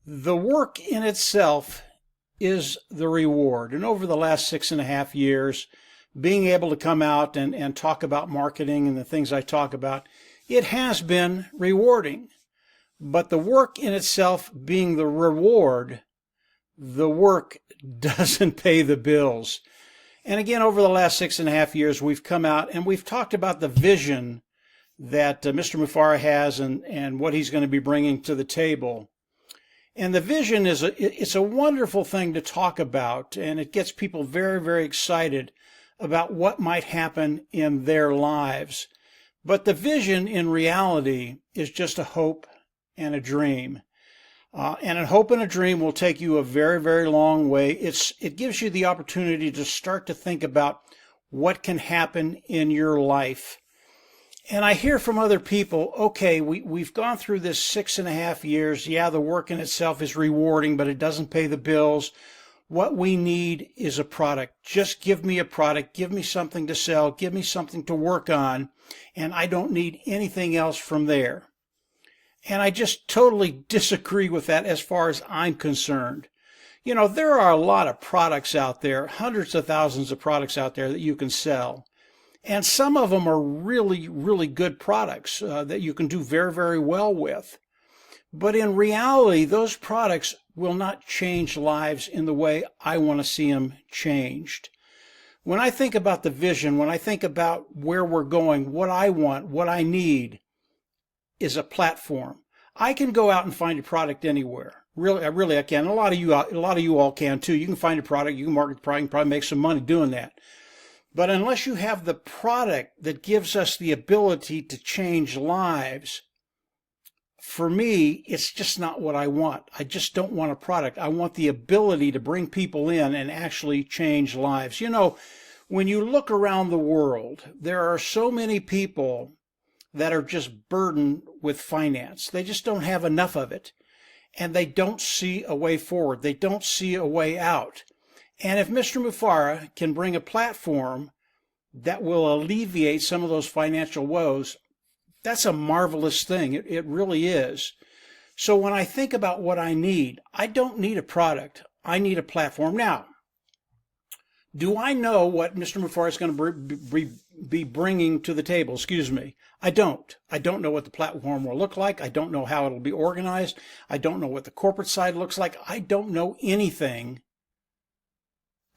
The work in itself is the reward. And over the last 6.5 years, being able to come out and talk about marketing and the things I talk about, it has been rewarding. But the work in itself being the reward, the work doesn't pay the bills. And again, over the last 6.5 years, we've come out and we've talked about the vision that Mr. Mufareh has and what he's going to be bringing to the table. And the vision it's a wonderful thing to talk about, and it gets people very, very excited about what might happen in their lives. But the vision in reality is just a hope and a dream. And a hope and a dream will take you a very, very long way. It gives you the opportunity to start to think about what can happen in your life. And I hear from other people, okay, we've gone through this 6.5 years. Yeah, the work in itself is rewarding, but it doesn't pay the bills. What we need is a product. Just give me a product. Give me something to sell. Give me something to work on. And I don't need anything else from there. And I just totally disagree with that as far as I'm concerned. You know, there are a lot of products out there, hundreds of thousands of products out there that you can sell. And some of them are really, really good products that you can do very, very well with. But in reality, those products will not change lives in the way I want to see them changed. When I think about the vision, when I think about where we're going, what I want, what I need is a platform. I can go out and find a product anywhere. Really, I can. A lot of you all can too. You can find a product, you can market the product, you can probably make some money doing that. But unless you have the product that gives us the ability to change lives, for me, it's just not what I want. I just don't want a product. I want the ability to bring people in and actually change lives. You know, when you look around the world, there are so many people that are just burdened with finance. They just don't have enough of it. And they don't see a way forward. They don't see a way out. And if Mr. Mufareh can bring a platform that will alleviate some of those financial woes, that's a marvelous thing. It really is. So when I think about what I need, I don't need a product. I need a platform. Now, do I know what Mr. Mufareh is going to be bringing to the table? Excuse me. I don't. I don't know what the platform will look like. I don't know how it'll be organized. I don't know what the corporate side looks like. I don't know anything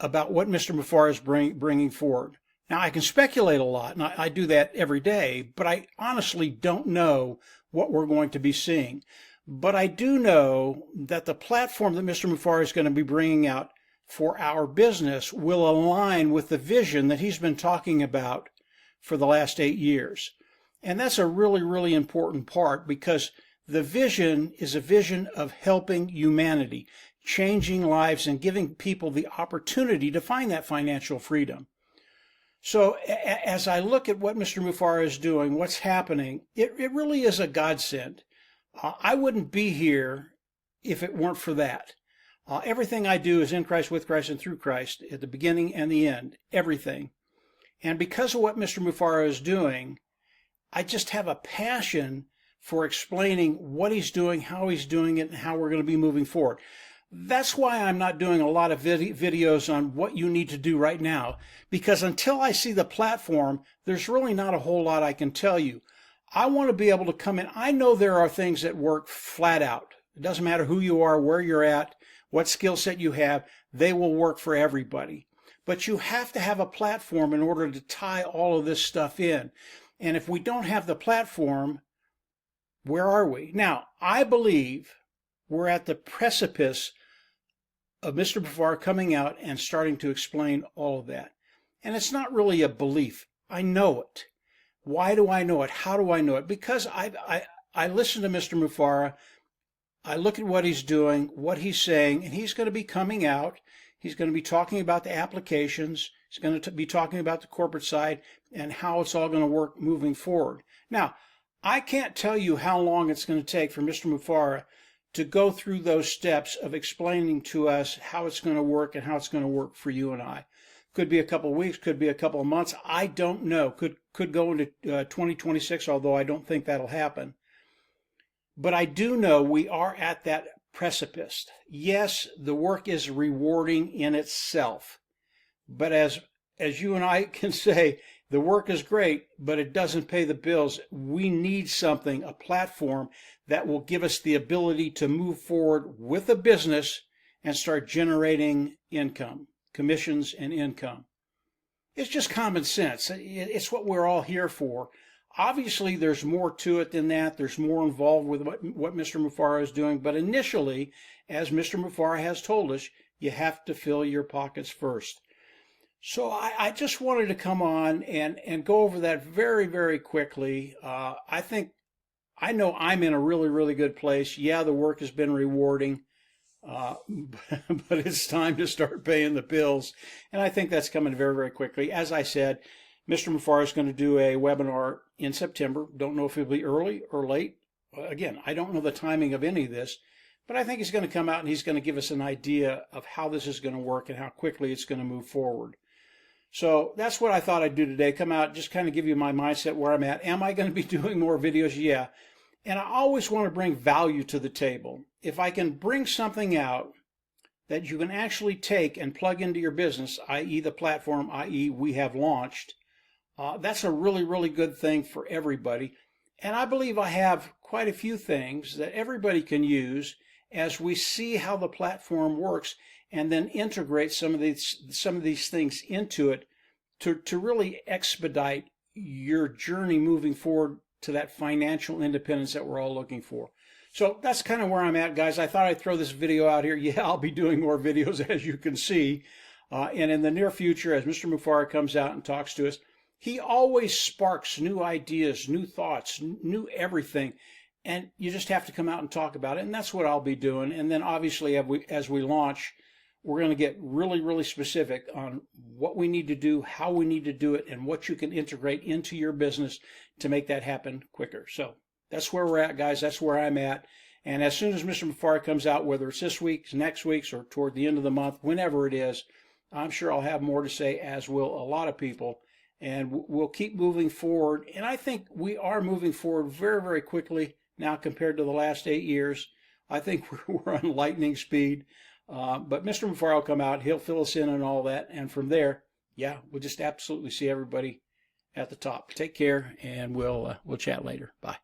about what Mr. Mufareh is bringing forward. Now, I can speculate a lot, and I do that every day, but I honestly don't know what we're going to be seeing. But I do know that the platform that Mr. Mufareh is going to be bringing out for our business will align with the vision that he's been talking about for the last 8 years. And that's a really, really important part, because the vision is a vision of helping humanity, changing lives, and giving people the opportunity to find that financial freedom. So as I look at what Mr. Mufareh is doing, what's happening, it really is a godsend. I wouldn't be here if it weren't for that. Everything I do is in Christ, with Christ, and through Christ, at the beginning and the end, everything. And because of what Mr. Mufareh is doing, I just have a passion for explaining what he's doing, how he's doing it, and how we're going to be moving forward. That's why I'm not doing a lot of videos on what you need to do right now, because until I see the platform, there's really not a whole lot I can tell you. I want to be able to come in. I know there are things that work flat out. It doesn't matter who you are, where you're at, what skill set you have, they will work for everybody. But you have to have a platform in order to tie all of this stuff in. And if we don't have the platform, where are we? Now, I believe we're at the precipice of Mr. Mufareh coming out and starting to explain all of that. And it's not really a belief. I know it. Why do I know it? How do I know it? Because I listen to Mr. Mufareh. I look at what he's doing, what he's saying, and he's going to be coming out. He's going to be talking about the applications. He's going to be talking about the corporate side and how it's all going to work moving forward. Now, I can't tell you how long it's going to take for Mr. Mufareh to go through those steps of explaining to us how it's going to work and how it's going to work for you and I. Could be a couple of weeks, could be a couple of months. I don't know. Could go into 2026, although I don't think that'll happen. But I do know we are at that precipice. Yes, the work is rewarding in itself, but as you and I can say, the work is great, but it doesn't pay the bills. We need something, a platform that will give us the ability to move forward with a business and start generating income, commissions and income. It's just common sense. It's what we're all here for. Obviously, there's more to it than that. There's more involved with what Mr. Mufareh is doing. But initially, as Mr. Mufareh has told us, you have to fill your pockets first. So I just wanted to come on and go over that very, very quickly. I know I'm in a really, really good place. Yeah, the work has been rewarding, but it's time to start paying the bills. And I think that's coming very, very quickly. As I said, Mr. Mufareh is going to do a webinar in September. Don't know if it'll be early or late. Again, I don't know the timing of any of this, but I think he's going to come out and he's going to give us an idea of how this is going to work and how quickly it's going to move forward. So that's what I thought I'd do today. Come out, just kind of give you my mindset where I'm at. Am I going to be doing more videos? Yeah. And I always want to bring value to the table. If I can bring something out that you can actually take and plug into your business, i.e. the platform, i.e. we have launched, that's a really, really good thing for everybody. And I believe I have quite a few things that everybody can use as we see how the platform works and then integrate some of these things into it to really expedite your journey moving forward to that financial independence that we're all looking for. So that's kind of where I'm at, guys. I thought I'd throw this video out here. Yeah, I'll be doing more videos, as you can see. And in the near future, as Mr. Mufareh comes out and talks to us, he always sparks new ideas, new thoughts, new everything. And you just have to come out and talk about it. And that's what I'll be doing. And then obviously, as we launch, we're going to get really, really specific on what we need to do, how we need to do it, and what you can integrate into your business to make that happen quicker. So that's where we're at, guys. That's where I'm at. And as soon as Mr. Mufareh comes out, whether it's this week's, next week's, or toward the end of the month, whenever it is, I'm sure I'll have more to say, as will a lot of people. And we'll keep moving forward. And I think we are moving forward very, very quickly now compared to the last 8 years. I think we're on lightning speed. But Mr. Mufareh will come out. He'll fill us in on all that. And from there, yeah, we'll just absolutely see everybody at the top. Take care, and we'll chat later. Bye.